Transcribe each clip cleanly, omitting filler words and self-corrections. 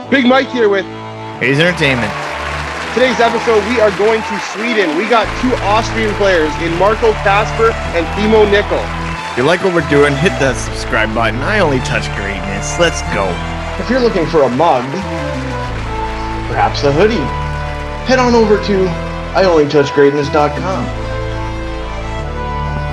Big Mike here with Hayes Entertainment. today's episode. We are going to Sweden. We got two Austrian players in Kasper and Thimo Nickl. If you like what we're doing, hit that subscribe button. I only touch greatness. Let's go. If you're looking for a mug, perhaps a hoodie, head on over to IOnlyTouchGreatness.com.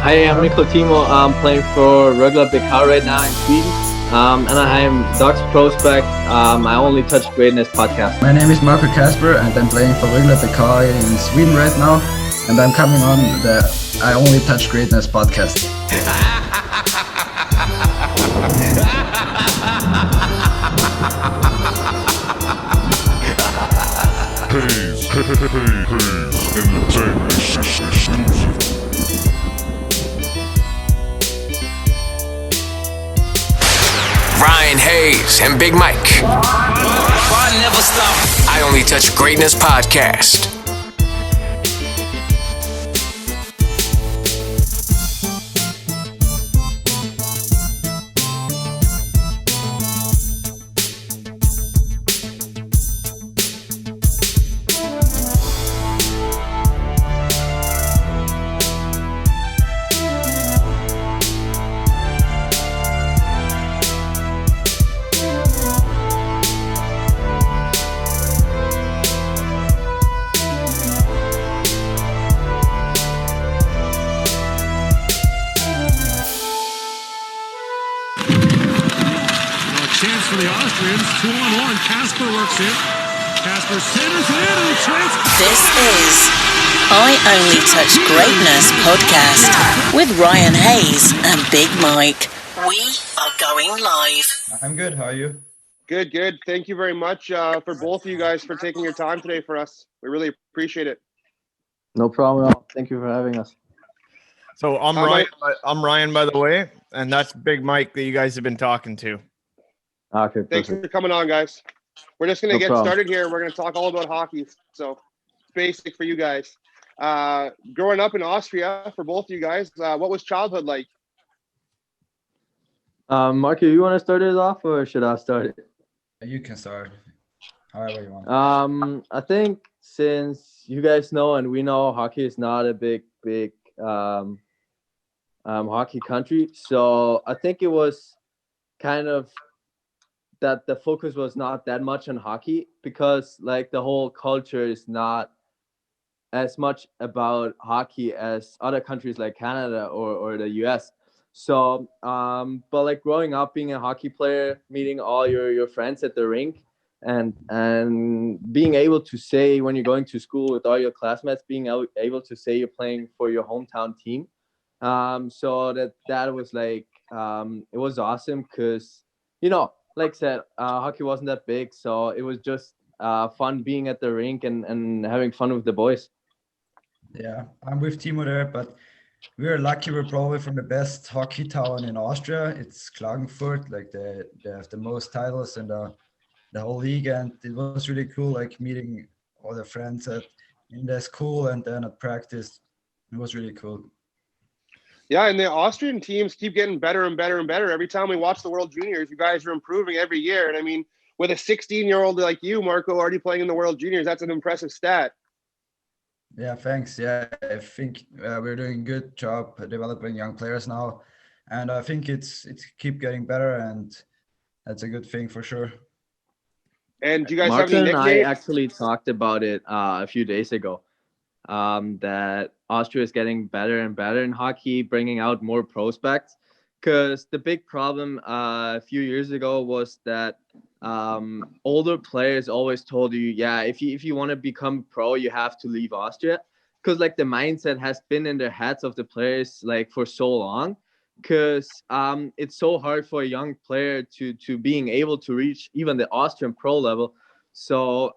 Hi, I'm Nickl Thimo. I'm playing for Rögle BK right now in Sweden. And I am Dog's Prospect. I Only Touch Greatness podcast. My name is Kasper, and I'm playing for Rögle BK in Sweden right now. And I'm coming on the I Only Touch Greatness podcast. Ryan Hayes and Big Mike. I Only Touch Greatness podcast. Chance for the Austrians. 2-on-1. Kasper works in. Kasper centers it in and This is I Only Touch Greatness podcast with Ryan Hayes and Big Mike. We are going live. I'm good. How are you? Good. Thank you very much for both of you guys for taking your time today for us. We really appreciate it. No problem at all. Thank you for having us. So I'm Ryan, by the way, and that's Big Mike that you guys have been talking to. Okay, perfect. Thanks for coming on, guys. We're just going to get started here. We're going to talk all about hockey. So it's basic for you guys. Growing up in Austria, for both of you guys, what was childhood like? Marky, you want to start it off or should I start it? You can start. However you want. I think since you guys know and we know hockey is not a big hockey country. So I think it was kind of that the focus was not that much on hockey because like the whole culture is not as much about hockey as other countries like Canada or the US. So, but like growing up, being a hockey player, meeting all your friends at the rink and being able to say when you're going to school with all your classmates, being able to say you're playing for your hometown team. So that was like, it was awesome because, like I said, hockey wasn't that big, so it was just fun being at the rink and having fun with the boys. Yeah, I'm with Thimo there, but we're lucky. We're probably from the best hockey town in Austria. It's Klagenfurt, like they have the most titles in the whole league, and it was really cool, like meeting all the friends in the school and then at practice. It was really cool. Yeah, and the Austrian teams keep getting better and better and better. Every time we watch the World Juniors, you guys are improving every year. And I mean, with a 16-year-old like you, Marco, already playing in the World Juniors, that's an impressive stat. Yeah, thanks. Yeah, I think we're doing a good job developing young players now. And I think it's keep getting better, and that's a good thing for sure. And do you guys Martin have any nicknames? and I actually talked about it a few days ago. That Austria is getting better and better in hockey, bringing out more prospects. Because the big problem a few years ago was that older players always told you, yeah, if you want to become pro, you have to leave Austria. Because like the mindset has been in the heads of the players like for so long. Because it's so hard for a young player to being able to reach even the Austrian pro level. So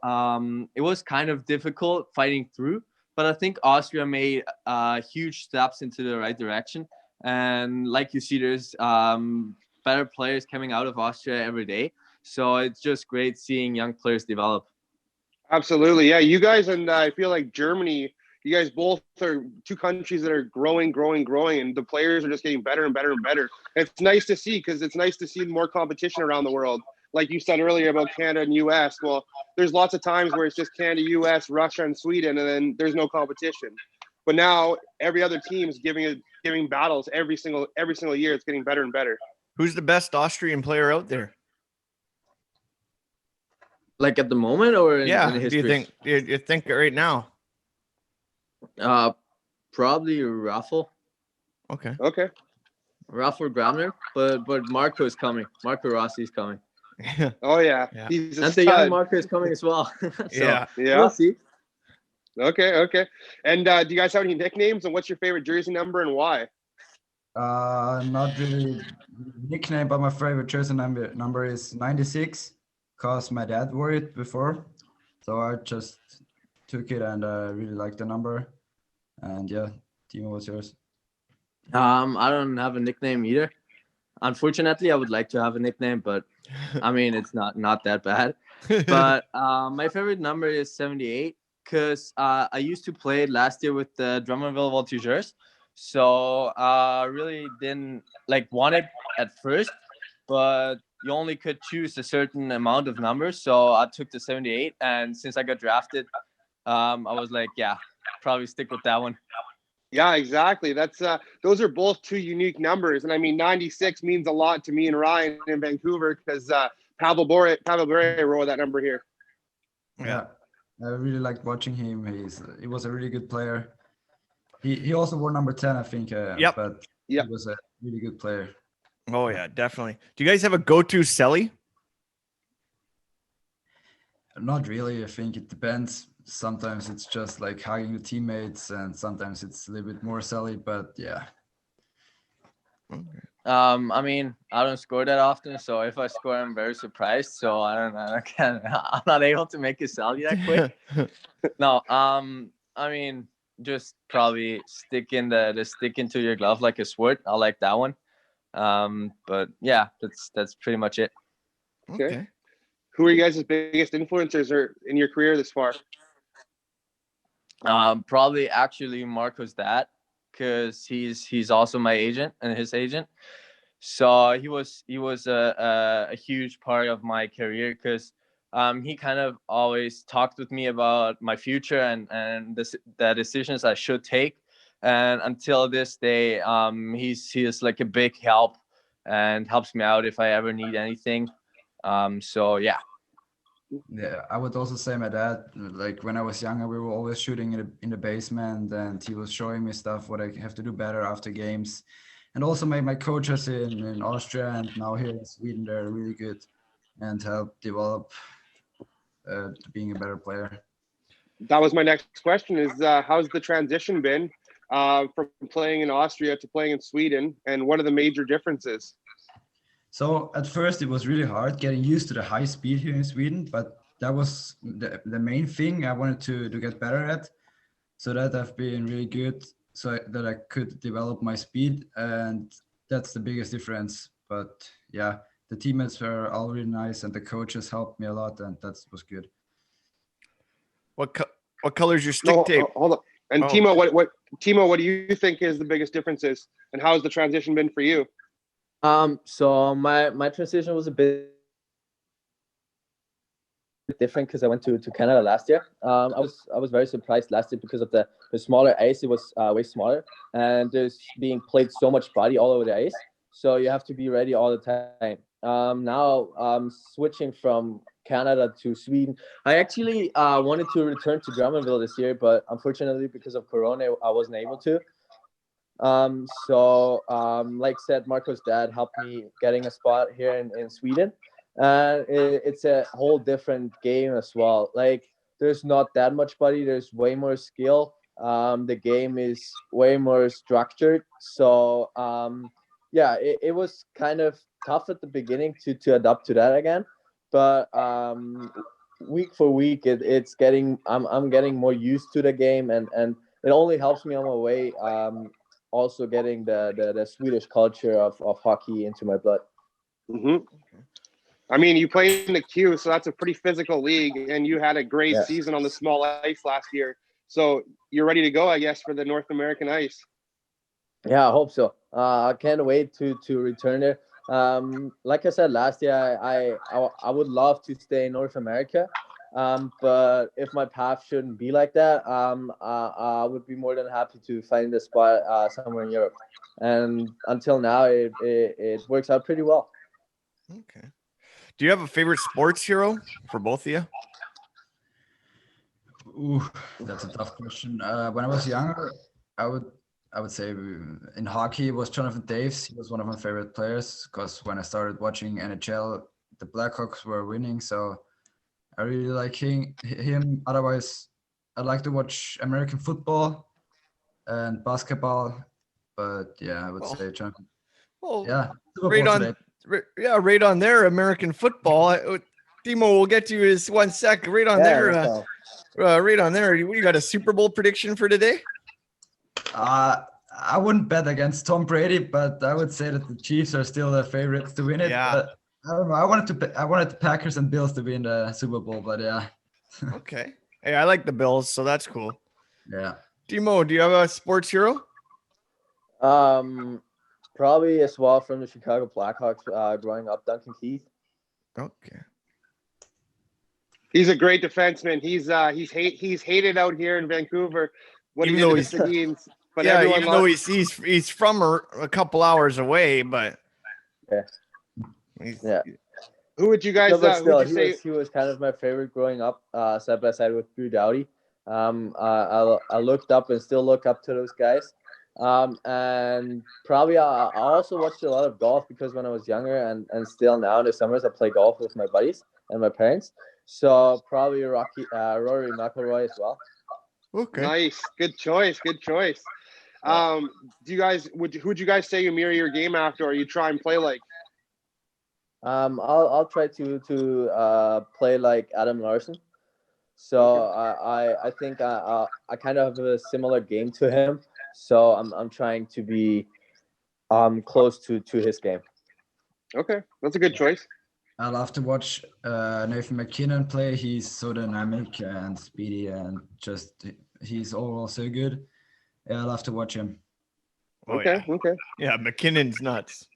it was kind of difficult fighting through. But I think Austria made huge steps into the right direction. And like you see, there's better players coming out of Austria every day. So it's just great seeing young players develop. Absolutely. Yeah, you guys and I feel like Germany, you guys both are two countries that are growing, and the players are just getting better and better and better. It's nice to see because it's nice to see more competition around the world. like you said earlier about Canada and US. Well, there's lots of times where it's just Canada, US, Russia, and Sweden, and then there's no competition. But now every other team is giving battles every single year. It's getting better and better. Who's the best Austrian player out there? Like at the moment, or in Yeah, history? do you think right now? Probably Raffle. Okay. Raffle Grabner, but Marco is coming. Marco Rossi is coming. Oh yeah. Yeah. He's a And stud. the young Marco is coming as well. So, Yeah. We'll see. Okay. And do you guys have any nicknames? And what's your favorite jersey number and why? Not really nickname, but my favorite jersey number is 96, cause my dad wore it before, so I just took it and I really like the number. And yeah, Timo, what's yours? I don't have a nickname either. Unfortunately, I would like to have a nickname, but I mean it's not that bad. But my favorite number is 78 because I used to play it last year with the Drummondville Voltigeurs. So really didn't want it at first, but you only could choose a certain amount of numbers. So I took the 78, and since I got drafted, I was like, yeah, probably stick with that one. Yeah, exactly. That's those are both two unique numbers, and I mean 96 means a lot to me and Ryan in Vancouver because Pavel Bure wore that number here. Yeah, I really liked watching him. He was a really good player. He also wore number 10, I think. Yep. But Yep. he was a really good player. Oh yeah, definitely. Do you guys have a go-to celly? Not really. I think it depends. Sometimes it's just like hugging the teammates, and sometimes it's a little bit more silly. But yeah. I mean, I don't score that often, so if I score, I'm very surprised. So I'm not able to make a sally that quick. No, I mean, just probably stick into your glove like a sword. I like that one. But yeah, that's pretty much it. Okay. Who are you guys' biggest influencers in your career this far? Probably actually Marco's dad, because he's also my agent and his agent. So he was a huge part of my career because he kind of always talked with me about my future and the decisions I should take. And until this day, he is like a big help and helps me out if I ever need anything. So yeah. Yeah, I would also say my dad. Like when I was younger, we were always shooting in the basement, and he was showing me stuff what I have to do better after games. And also my coaches in Austria and now here in Sweden, they're really good and help develop being a better player. That was my next question: is how's the transition been from playing in Austria to playing in Sweden, and what are the major differences? So at first it was really hard getting used to the high speed here in Sweden, but that was the main thing I wanted to get better at. So that I've been really good so that I could develop my speed, and that's the biggest difference. But yeah, the teammates were all really nice and the coaches helped me a lot, and that was good. What color's your stick tape? Hold on. And Timo, what do you think is the biggest differences, and how's the transition been for you? So my transition was a bit different because I went to Canada last year. I was very surprised last year because of the smaller ice. It was way smaller, and there's being played so much body all over the ice. So you have to be ready all the time. Now switching from Canada to Sweden. I actually wanted to return to Drummondville this year, but unfortunately because of Corona, I wasn't able to. Like said, Marco's dad helped me getting a spot here in Sweden. It's a whole different game as well. Like there's not that much body. There's way more skill. The game is way more structured. So it was kind of tough at the beginning to adapt to that again. But week for week, it's getting. I'm getting more used to the game, and it only helps me on my way. Also getting the Swedish culture of hockey into my blood. Mm-hmm. I mean, you play in the Q, so that's a pretty physical league, and you had a great season on the small ice last year. So you're ready to go, I guess, for the North American ice. Yeah, I hope so. I can't wait to return there. Like I said last year, I would love to stay in North America. But if my path shouldn't be like that, I would be more than happy to find a spot somewhere in Europe. And until now, it works out pretty well. Okay. Do you have a favorite sports hero for both of you? Ooh, that's a tough question. When I was younger, I would say in hockey it was Jonathan Davis. He was one of my favorite players because when I started watching NHL, the Blackhawks were winning, so I really like him. Otherwise, I like to watch American football and basketball, but yeah, I would say Jonathan. Well, Yeah, right on. Right on there. American football. Thimo, we'll get to you in 1 sec. Right on there. Right on there. You got a Super Bowl prediction for today? I wouldn't bet against Tom Brady, but I would say that the Chiefs are still the favorites to win it. Yeah. But I don't know. I wanted the Packers and Bills to win the Super Bowl, but yeah. Okay. Hey, I like the Bills, so that's cool. Yeah. Timo, do you have a sports hero? Probably as well from the Chicago Blackhawks growing up, Duncan Keith. Okay. He's a great defenseman. He's hated out here in Vancouver. What Even he did though to the Seguins, but yeah, everyone even though he's from a couple hours away, but yeah. Who would you guys? No, but still, he was kind of my favorite growing up, side by side with Drew Doughty. I looked up and still look up to those guys. And probably I also watched a lot of golf because when I was younger and still now in the summers I play golf with my buddies and my parents. So probably Rory McIlroy as well. Okay. Nice. Good choice. Good choice. Do you guys who'd you guys say you mirror your game after, or you try and play like? I'll try to play like Adam Larson. So I think I kind of have a similar game to him. So I'm trying to be close to his game. Okay, that's a good choice. I love to watch Nathan McKinnon play. He's so dynamic and speedy, and he's overall so good. Yeah, I love to watch him. Oh, okay. Yeah, McKinnon's nuts.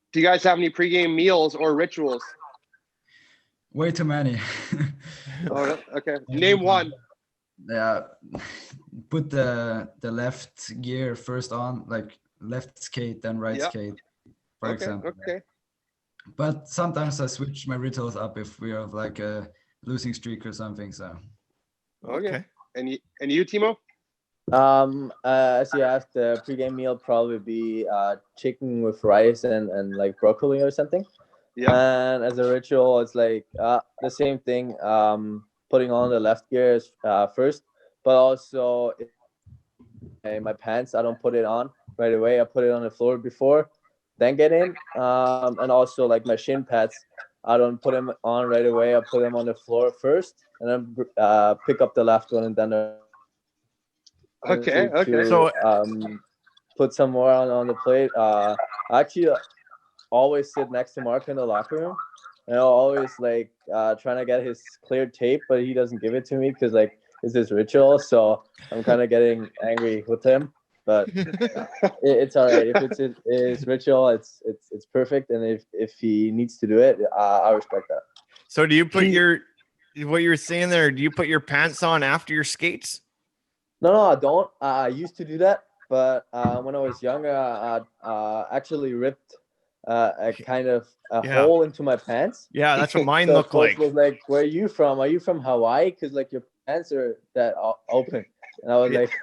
Do you guys have any pregame meals or rituals? Way too many. Oh, okay. Name one. Yeah, put the left gear first on, like left skate, then right skate, for example. Okay. But sometimes I switch my rituals up if we have like a losing streak or something. So. Okay. And you, Timo? As you asked, the pregame meal probably be chicken with rice and like broccoli or something. Yeah. And as a ritual, it's like the same thing. Putting on the left gear first, but also my pants, I don't put it on right away. I put it on the floor before, then get in. And also like my shin pads, I don't put them on right away. I put them on the floor first, and then pick up the left one, and then okay. So put some more on the plate. I actually always sit next to Mark in the locker room. And I'll always like trying to get his cleared tape, but he doesn't give it to me because like it's his ritual. So I'm kind of getting angry with him. But it's all right. If it's his ritual, it's perfect. And if he needs to do it, I respect that. So do you put what you were saying there? Do you put your pants on after your skates? No, I don't. I used to do that, but when I was younger, I actually ripped a kind of hole into my pants. Yeah, that's what mine so looked like. Was like, "Where are you from? Are you from Hawaii? Because like your pants are that open." And I was like,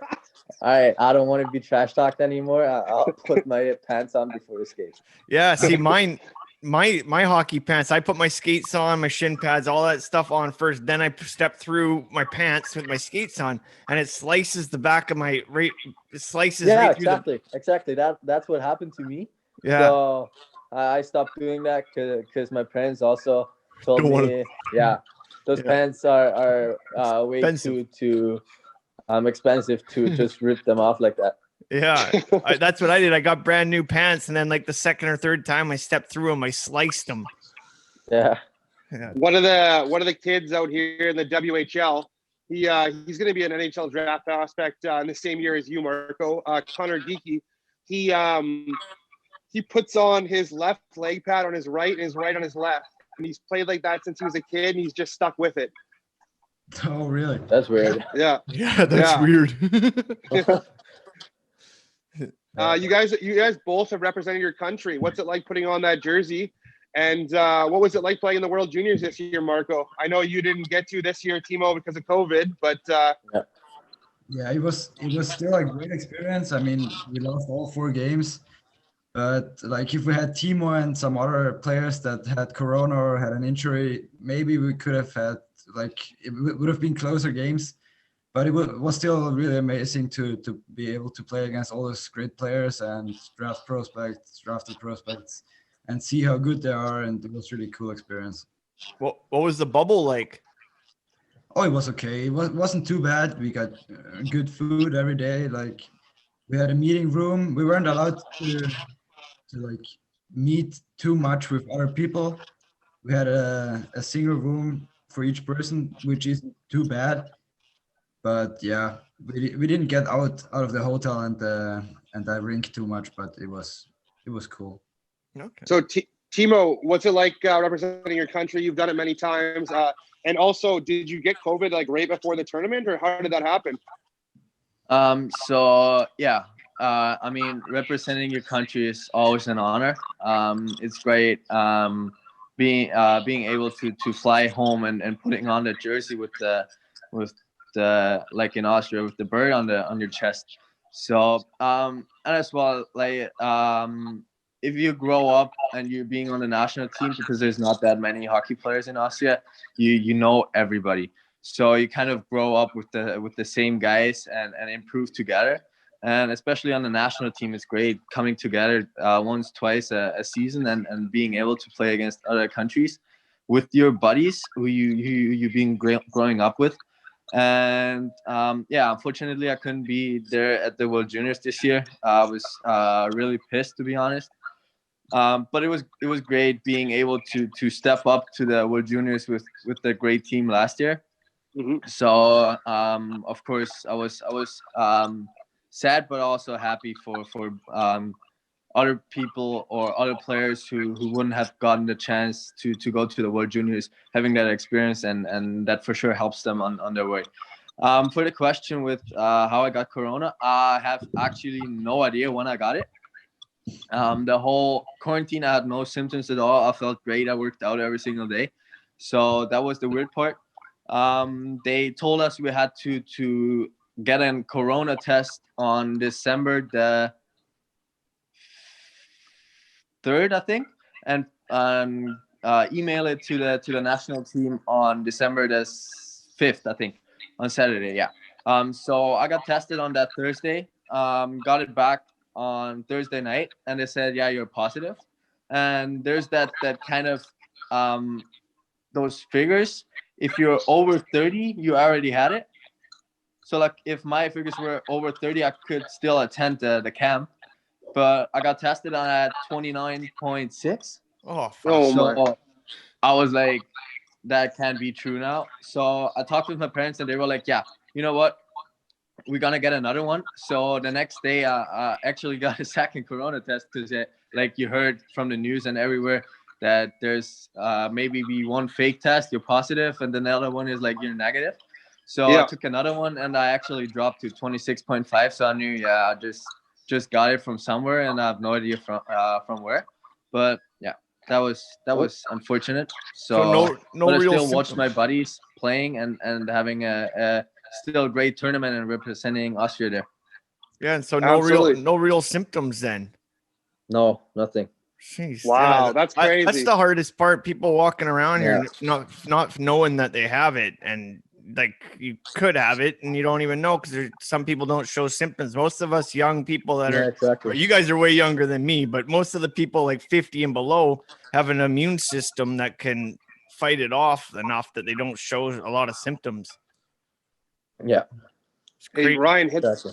"All right, I don't want to be trash talked anymore. I'll put my pants on before the skates." Yeah, see, my hockey pants, I put my skates on, my shin pads, all that stuff on first. Then I step through my pants with my skates on, and it slices the back of my right. It slices. Yeah, right exactly. That's what happened to me. Yeah. So I stopped doing that because my parents also told me, those pants are way too expensive to just rip them off like that. Yeah, that's what I did. I got brand new pants, and then like the second or third time I stepped through them, I sliced them. Yeah. One of the kids out here in the WHL, he's going to be an NHL draft prospect in the same year as you, Marco. Connor Geeky. he puts on his left leg pad on his right and his right on his left. And he's played like that since he was a kid, and he's just stuck with it. Oh, really? That's weird. Yeah. Yeah, that's Yeah. weird. You guys both have represented your country. What's it like putting on that jersey? And what was it like playing in the World Juniors this year, Marco? I know you didn't get to this year, Thimo, because of COVID, but Yeah, it was still a great experience. I mean, we lost all 4 games, but like if we had Thimo and some other players that had Corona or had an injury, maybe we could have had it would have been closer games. But it was still really amazing to be able to play against all those great players and drafted prospects, and see how good they are. And it was really cool experience. What was the bubble like? Oh, it was okay. It wasn't too bad. We got good food every day. Like we had a meeting room. We weren't allowed to like meet too much with other people. We had a single room for each person, which isn't too bad. But yeah, we didn't get out of the hotel and the rink too much, but it was cool. Okay. so Thimo, what's it like representing your country? You've done it many times. And also, did you get COVID like right before the tournament, or how did that happen? So yeah, I mean, representing your country is always an honor. It's great being able to fly home and putting on the jersey with the like in Austria with the bird on your chest. So and as well, like if you grow up and you're being on the national team, because there's not that many hockey players in Austria, you know everybody. So you kind of grow up with the same guys and improve together. And especially on the national team, it's great coming together once, twice a season and being able to play against other countries with your buddies who you been growing up with. And yeah, unfortunately, I couldn't be there at the World Juniors this year. I was really pissed, to be honest. But it was great being able to step up to the World Juniors with the great team last year. Mm-hmm. So of course I was sad, but also happy for other people or other players who wouldn't have gotten the chance to go to the World Juniors, having that experience, and that for sure helps them on their way. For the question with how I got Corona, I have actually no idea when I got it. The whole quarantine, I had no symptoms at all. I felt great. I worked out every single day. So that was the weird part. They told us we had to get a Corona test on December the 3rd, I think, and email it to the national team on December the 5th, I think, on Saturday. Yeah. So I got tested on that Thursday. Got it back on Thursday night, and they said, yeah, you're positive. And there's that kind of those figures. If you're over 30, you already had it. So like if my figures were over 30, I could still attend the camp. But I got tested on at 29.6. Oh, fuck. Oh my! So I was like, that can't be true now. So I talked with my parents, and they were like, yeah, you know what? We're gonna get another one. So the next day, I actually got a second Corona test because, like you heard from the news and everywhere, that there's maybe one fake test, you're positive, and then the other one is like you're negative. So Yeah. I took another one, and I actually dropped to 26.5. So I knew, yeah, I just got it from somewhere, and I have no idea from where. But yeah, that was unfortunate. So no but I real still watched symptoms. my buddies playing and having a still great tournament and representing Austria there. Yeah, and so Absolutely. no real symptoms then. No, nothing. Jeez, Wow, yeah, that's that's crazy. the hardest part. People walking around here Yeah. not knowing that they have it, and like you could have it and you don't even know because some people don't show symptoms. Most of us young people that Yeah, are, exactly. you guys are way younger than me, but most of the people like 50 and below have an immune system that can fight it off enough that they don't show a lot of symptoms. Yeah. It's Hey, crazy. Ryan, Exactly.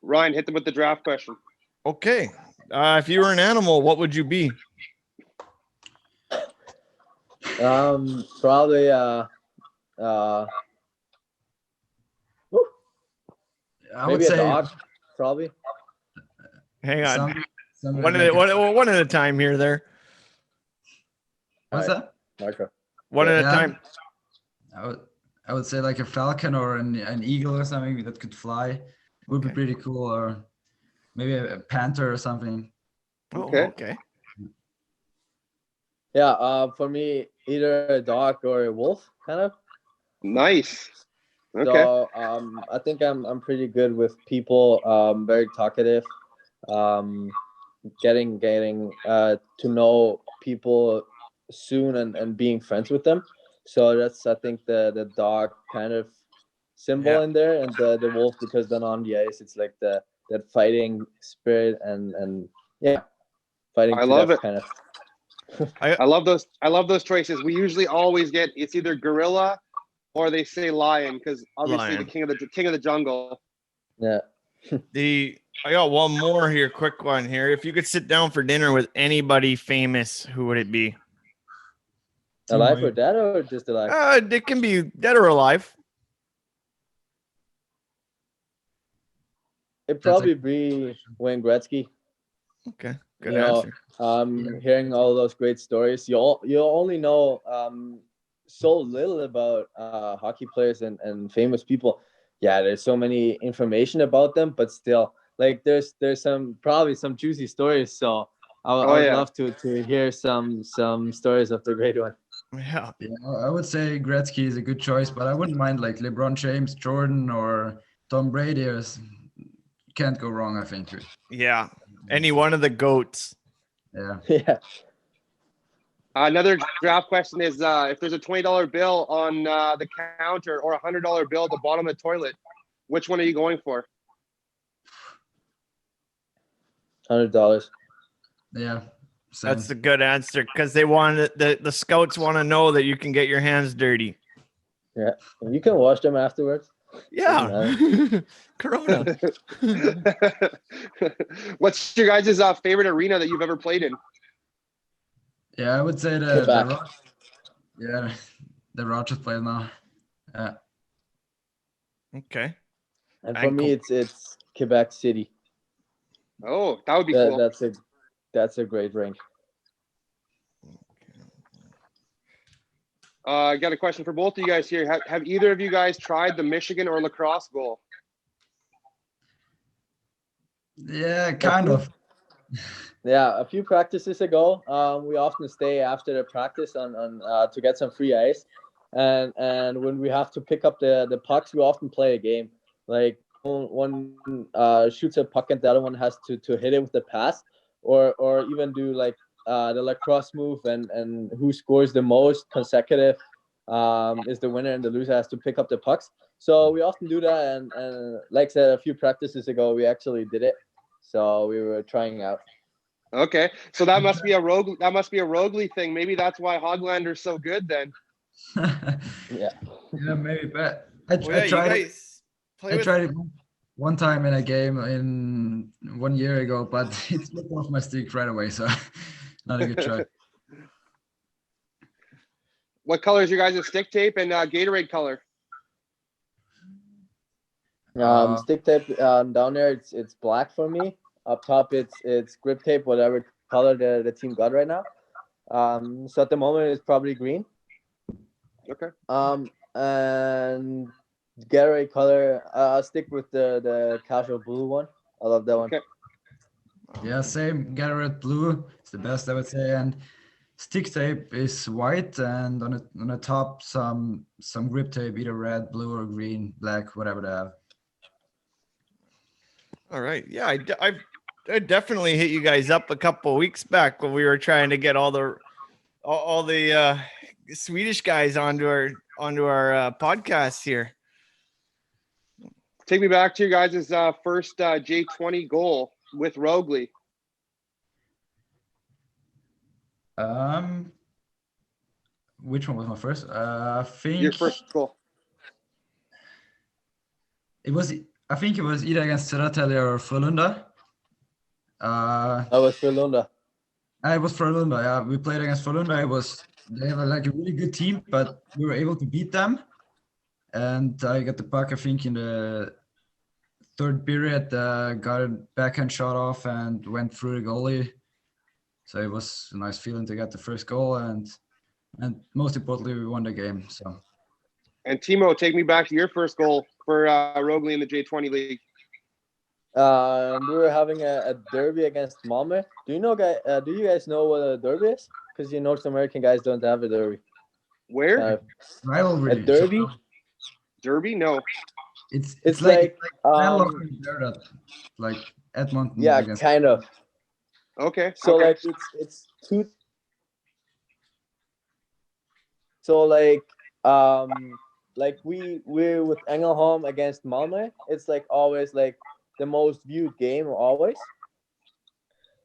Ryan, hit them with the draft question. Okay. If you were an animal, what would you be? Probably I would maybe a say dog. Probably. Hang on. One at a time here, there. What's that? Marco. One at a time. I would say like a falcon or an eagle or something that could fly. Would be pretty cool, or maybe a panther or something. Okay. Yeah, for me, either a dog or a wolf, kind of. Nice. Okay. So I think I'm pretty good with people. Very talkative. Getting to know people soon and being friends with them. So that's, I think, the dog kind of symbol in there, and the wolf, because then on the ice it's like that fighting spirit and fighting. I love it. Kind of. I love those choices. We usually always get, it's either gorilla or they say lion, because obviously the king of the jungle. Yeah. I got one more here, quick one here. If you could sit down for dinner with anybody famous, who would it be? Alive or dead, or just alive? It can be dead or alive. It'd probably be Wayne Gretzky. Okay, good answer. Hearing all those great stories, you only know so little about hockey players and famous people. Yeah, there's so many information about them, but still, like there's probably some juicy stories. So I would love to hear some stories of the great one. Yeah, I would say Gretzky is a good choice, but I wouldn't mind like LeBron James, Jordan, or Tom Brady. Can't go wrong, I think. Yeah, any one of the GOATs. Yeah. Another draft question is, if there's a $20 bill on the counter or a $100 bill at the bottom of the toilet, which one are you going for? $100. Yeah. Same. That's a good answer, because they want the scouts want to know that you can get your hands dirty. Yeah, you can wash them afterwards. Yeah. Corona. What's your guys' favorite arena that you've ever played in? Yeah, I would say the Rogers play now. Yeah. Okay. And for me, it's Quebec City. Oh, that would be cool. That's a great rink. I got a question for both of you guys here. Have either of you guys tried the Michigan or lacrosse goal? Yeah, kind of. Yeah, a few practices ago, we often stay after the practice on to get some free ice, and when we have to pick up the pucks, we often play a game. Like one shoots a puck and the other one has to hit it with the pass, or even do like the lacrosse move, and who scores the most consecutive is the winner, and the loser has to pick up the pucks. So we often do that, and like I said, a few practices ago, we actually did it. So we were trying out. Okay, so that must be a Rogli thing. Maybe that's why Hoglander's so good then. Yeah, maybe. But I tried it one time in a game 1 year ago, but it slipped off my stick right away. So not a good try. What color is your guys' stick tape and Gatorade color? Stick tape down there, it's black for me. Up top, it's grip tape, whatever color the team got right now. So at the moment, it's probably green. Okay. And Gatorade color, I'll stick with the casual blue one. I love that one. Okay. Yeah, same. Gatorade blue. It's the best, I would say. And stick tape is white, and on the top some grip tape, either red, blue, or green, black, whatever they have. All right. Yeah, I definitely hit you guys up a couple of weeks back when we were trying to get all the Swedish guys onto our podcast here. Take me back to your guys' first J20 goal with Rogli. Which one was my first? I think Your first goal. I think it was either against Södertälje or Frölunda. I was Frölunda. I was Frölunda. Yeah, we played against Frölunda. They have like a really good team, but we were able to beat them. And I got the puck, I think, in the third period, got a backhand shot off and went through the goalie. So it was a nice feeling to get the first goal, and most importantly, we won the game. So. And Thimo, take me back to your first goal for Rögle in the J20 League. We were having a derby against Malmö. Do you guys know what a derby is? Because you North American guys don't have a derby. Where? Rivalry. A derby? Derby? No. It's like like Edmonton. Yeah, kind of. Okay. So okay. like it's two. So like we're with Engelholm against Malmö. It's like always like the most viewed game always.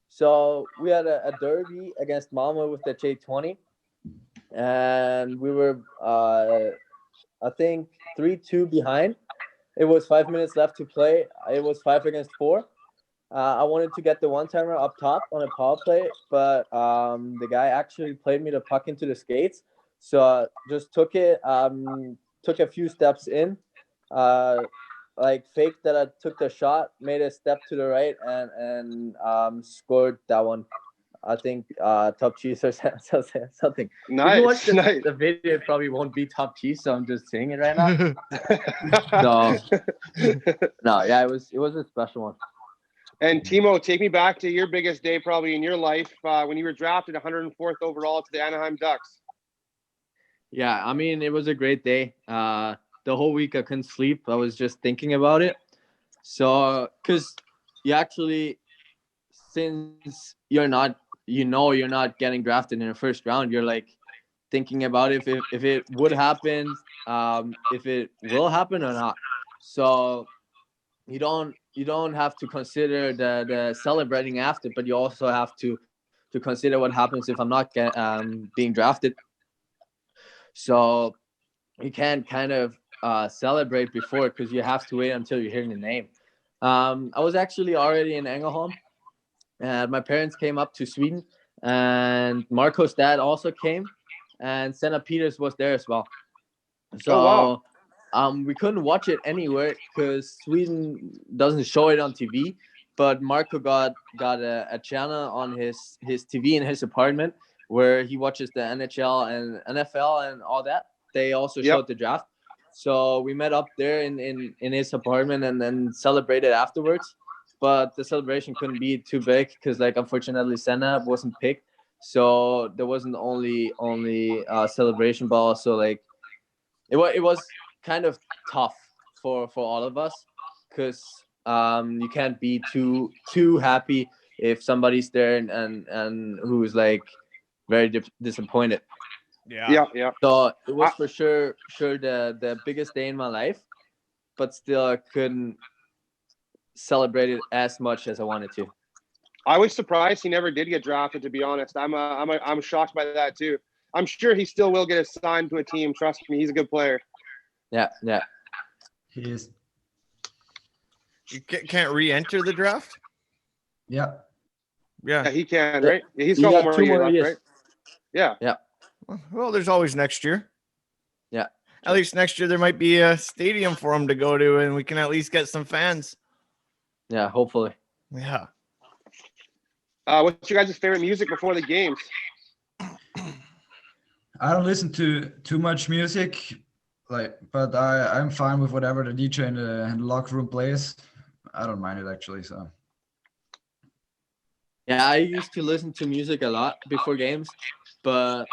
So we had a derby against Malmö with the J20, and we were I think 3-2 behind. It was 5 minutes left to play. It was 5 against 4. I wanted to get the one-timer up top on a power play, but the guy actually played me the puck into the skates. So I just took it, took a few steps in, like faked that I took the shot, made a step to the right, and scored that one. I think top cheese or something. Nice. If you watch nice. the video, it probably won't be top cheese, so I'm just saying it right now. No, yeah, it was a special one. And Thimo, take me back to your biggest day probably in your life when you were drafted 104th overall to the Anaheim Ducks. Yeah, I mean, it was a great day. The whole week I couldn't sleep. I was just thinking about it. So, because you actually, since you're not getting drafted in the first round, you're like thinking about if it would happen, if it will happen or not. So you don't have to consider the celebrating after, but you also have to consider what happens if I'm not being drafted. So you can't kind of celebrate before because you have to wait until you're hearing the name. I was actually already in Engelholm, and my parents came up to Sweden, and Marco's dad also came, and Senna Peters was there as well. So we couldn't watch it anywhere because Sweden doesn't show it on TV. But Marco got a channel on his TV in his apartment where he watches the NHL and NFL and all that. They also showed the draft. So we met up there in his apartment and then celebrated afterwards. But the celebration couldn't be too big because, like, unfortunately, Senna wasn't picked. So there wasn't only celebration, but also, like, it was kind of tough for all of us because you can't be too happy if somebody's there and who's like very disappointed. Yeah. So it was for sure the biggest day in my life, but still I couldn't celebrate it as much as I wanted to. I was surprised he never did get drafted, to be honest. I'm shocked by that too. I'm sure he still will get assigned to a team. Trust me, he's a good player. Yeah. He is. You can't re-enter the draft? Yeah. Yeah, he can, right? Yeah, he's got one more year left, right? Yeah. Well, there's always next year. Yeah. At least next year there might be a stadium for him to go to, and we can at least get some fans. Yeah, hopefully. Yeah. What's your guys' favorite music before the games? I don't listen to too much music, but I'm fine with whatever the DJ in the locker room plays. I don't mind it actually. So. Yeah, I used to listen to music a lot before games, but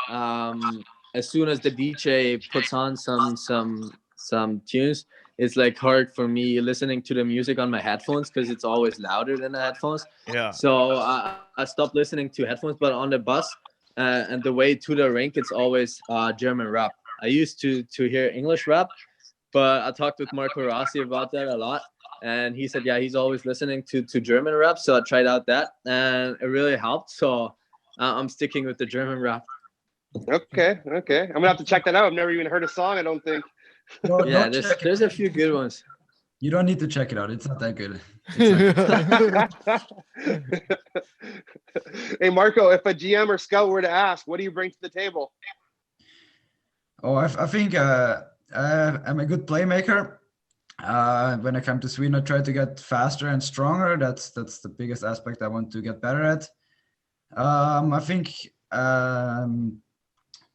as soon as the DJ puts on some tunes, it's like hard for me listening to the music on my headphones because it's always louder than the headphones. Yeah. So I stopped listening to headphones, but on the bus and the way to the rink, it's always German rap. I used to hear English rap, but I talked with Marco Rossi about that a lot. And he said, yeah, he's always listening to German rap. So I tried out that and it really helped. So I'm sticking with the German rap. Okay. I'm going to have to check that out. I've never even heard a song, I don't think. Yeah, there's a few good ones. You don't need to check it out. It's not that good. Hey, Marco, if a GM or scout were to ask, what do you bring to the table? Oh, I think I'm a good playmaker. When I come to Sweden, I try to get faster and stronger. That's the biggest aspect I want to get better at. I think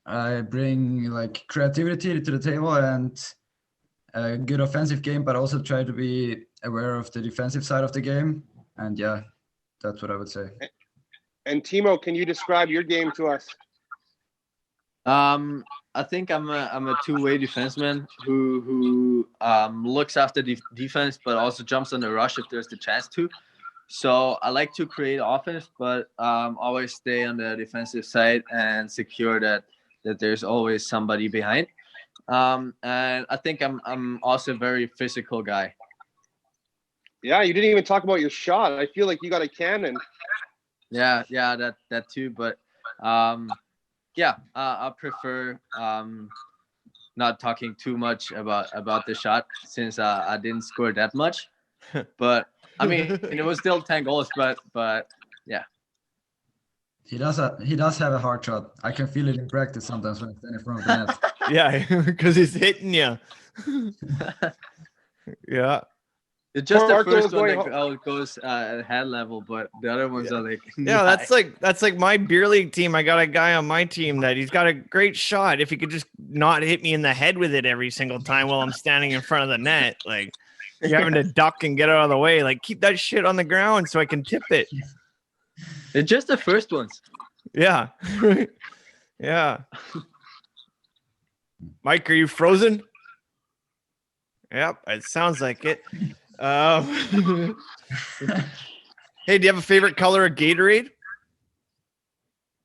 I bring like creativity to the table and a good offensive game, but also try to be aware of the defensive side of the game. And yeah, that's what I would say. And Thimo, can you describe your game to us? I think I'm a two-way defenseman who looks after defense, but also jumps on the rush if there's the chance to. So I like to create offense, but always stay on the defensive side and secure that there's always somebody behind. And I think I'm also a very physical guy. Yeah, you didn't even talk about your shot. I feel like you got a cannon. Yeah, that too. But yeah, I prefer not talking too much about the shot since I didn't score that much. But I mean, it was still 10 goals. But yeah. He does have a hard shot. I can feel it in practice sometimes when I stand in front of the net. Yeah, because he's hitting you. Yeah. It's just the Marco first was one going that goes at head level, but the other ones are like Yeah, that's like my beer league team. I got a guy on my team that he's got a great shot. If he could just not hit me in the head with it every single time while I'm standing in front of the net, like you're having to duck and get out of the way. Like keep that shit on the ground so I can tip it. It's just the first ones. Yeah. Yeah. Mike, are you frozen? Yep, it sounds like it. Hey, do you have a favorite color of Gatorade?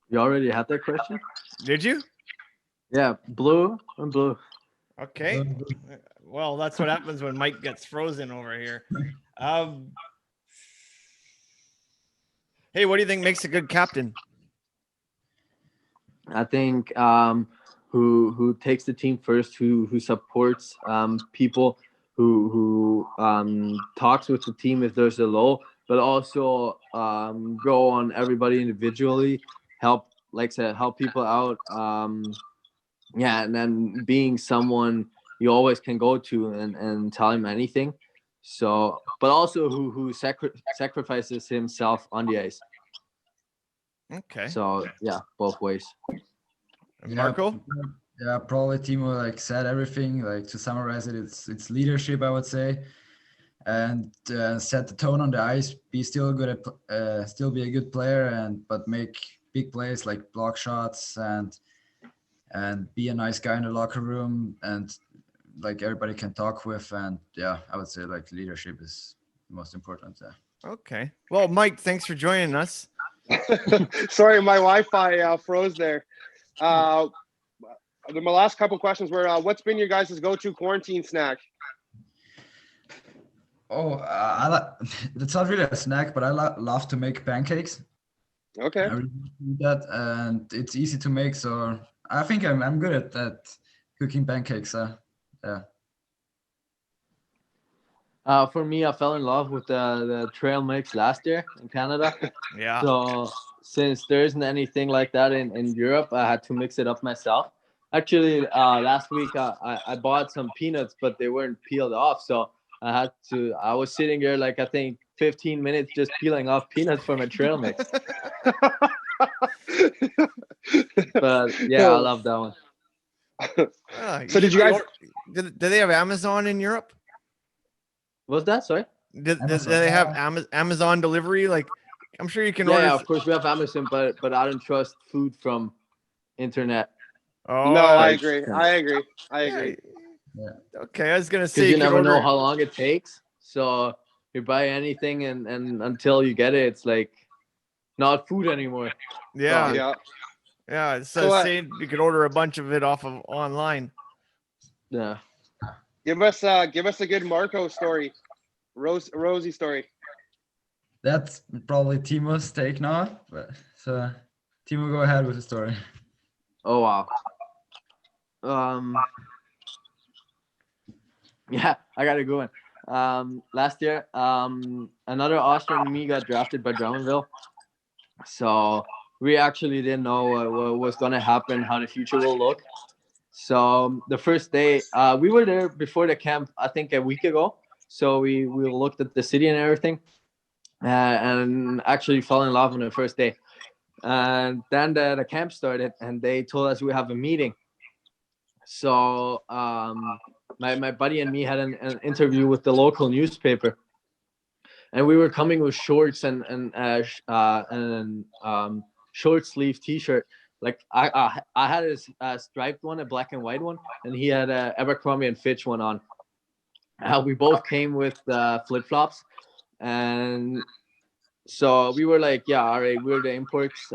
You already had that question? Did you? Yeah, blue and blue. Okay. Well, that's what happens when Mike gets frozen over here. Hey, what do you think makes a good captain? I think who takes the team first, who supports people, who talks with the team if there's a low, but also go on everybody individually, help people out. Yeah, and then being someone you always can go to and tell him anything. So, but also who sacrifices himself on the ice. Okay. So yeah, both ways. Marco? Yeah, probably Thimo like said everything. Like to summarize it, it's leadership, I would say, and set the tone on the ice. Be still good at, still be a good player, but make big plays like block shots and be a nice guy in the locker room and like everybody can talk with. And yeah, I would say like leadership is the most important. Yeah. Okay. Well, Mike, thanks for joining us. Sorry, my Wi-Fi froze there. My last couple questions were, what's been your guys' go-to quarantine snack? Oh, it's not really a snack, but I love to make pancakes. Okay. I really do that, and it's easy to make. So I think I'm good at that, cooking pancakes. Yeah. For me, I fell in love with the trail mix last year in Canada. Yeah. So since there isn't anything like that in Europe, I had to mix it up myself. Actually, last week I bought some peanuts, but they weren't peeled off. So I was sitting there like I think 15 minutes just peeling off peanuts from a trail mix. But yeah, I love that one. So did you guys? Do they have Amazon in Europe? What's that? Sorry. Do they have Amazon delivery? Like, I'm sure you can order. Yeah, of course we have Amazon, but I don't trust food from internet. Oh, No, I agree. Yeah. Okay, I was gonna say you never know how long it takes. So you buy anything and until you get it, it's like not food anymore. Yeah. So say you could order a bunch of it off of online. Yeah. Give us a good Marco story, Rosie story. That's probably Timo's take now. But so Thimo, go ahead with the story. Oh wow. Yeah, I got a good one. Last year, another Austrian and me got drafted by Drummondville. So we actually didn't know what was going to happen, how the future will look. So the first day, we were there before the camp, I think a week ago. So we looked at the city and everything, and actually fell in love on the first day. And then the camp started, and they told us we have a meeting. So my buddy and me had an interview with the local newspaper, and we were coming with shorts and short sleeve T-shirt. Like I had a striped one, a black and white one, and he had a Abercrombie and Fitch one on. We both came with flip flops, and so we were like, yeah, all right, we're the imports.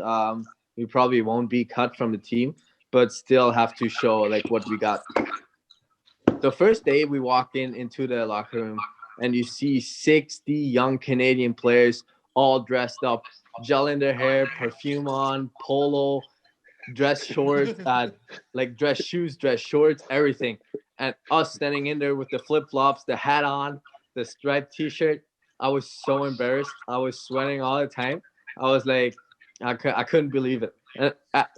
We probably won't be cut from the team, but still have to show like what we got. The first day we walk into the locker room, and you see 60 young Canadian players all dressed up, gel in their hair, perfume on, polo, dress shorts, like dress shoes, dress shorts, everything. And us standing in there with the flip-flops, the hat on, the striped T-shirt. I was so embarrassed. I was sweating all the time. I was like, I couldn't believe it. And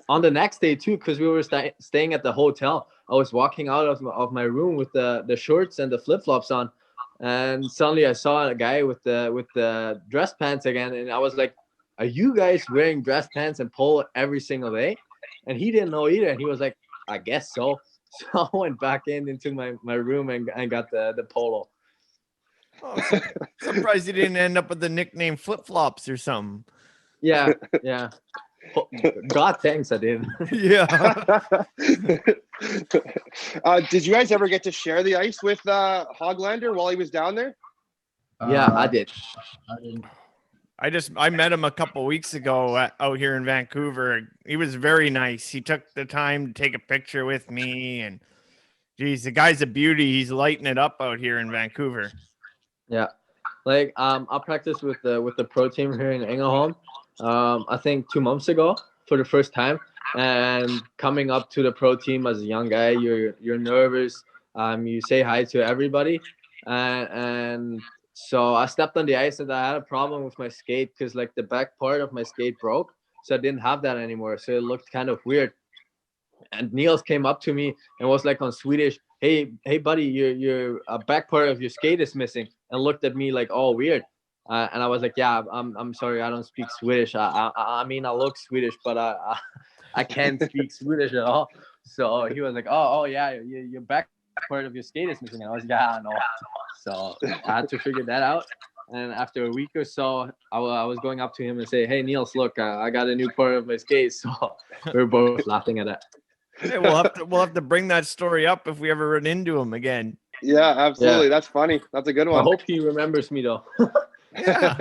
on the next day too, because we were staying at the hotel, I was walking out of my room with the shorts and the flip-flops on, and suddenly I saw a guy with the dress pants again, and I was like, are you guys wearing dress pants and polo every single day? And he didn't know either, and he was like, I guess so. So I went back into my room and got the polo. Oh, surprised you didn't end up with the nickname Flip Flops or something. Yeah. God thanks I did. Yeah. Did you guys ever get to share the ice with Hoglander while he was down there? Yeah, I did. I didn't. I met him a couple weeks ago out here in Vancouver. He was very nice. He took the time to take a picture with me, and geez, the guy's a beauty. He's lighting it up out here in Vancouver. Yeah, like I practiced with the pro team here in Ängelholm. I think 2 months ago for the first time, and coming up to the pro team as a young guy, you're nervous. You say hi to everybody, and so I stepped on the ice and I had a problem with my skate because like the back part of my skate broke, so I didn't have that anymore. So it looked kind of weird. And Niels came up to me and was like on Swedish, "Hey, buddy, your back part of your skate is missing," and looked at me like, "Oh, weird." And I was like, "Yeah, I'm sorry, I don't speak Swedish. I mean, I look Swedish, but I can't speak Swedish at all." So he was like, "Oh yeah, your back part of your skate is missing." And I was like, "Yeah, I know." So I had to figure that out. And after a week or so, I was going up to him and say, "Hey, Niels, look, I got a new part of my skate." So we were both laughing at that. Hey, we'll have to bring that story up if we ever run into him again. Yeah, absolutely. Yeah. That's funny. That's a good I one. hope he remembers me though. Yeah,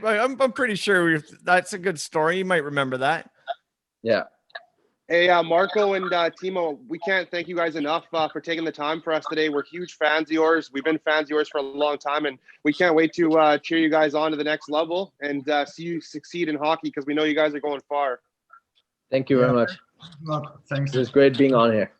I'm pretty sure that's a good story. You might remember that. Yeah. Hey, Marco and Thimo, we can't thank you guys enough for taking the time for us today. We're huge fans of yours. We've been fans of yours for a long time, and we can't wait to cheer you guys on to the next level and see you succeed in hockey because we know you guys are going far. Thank you very much. Thanks. It was great being on here.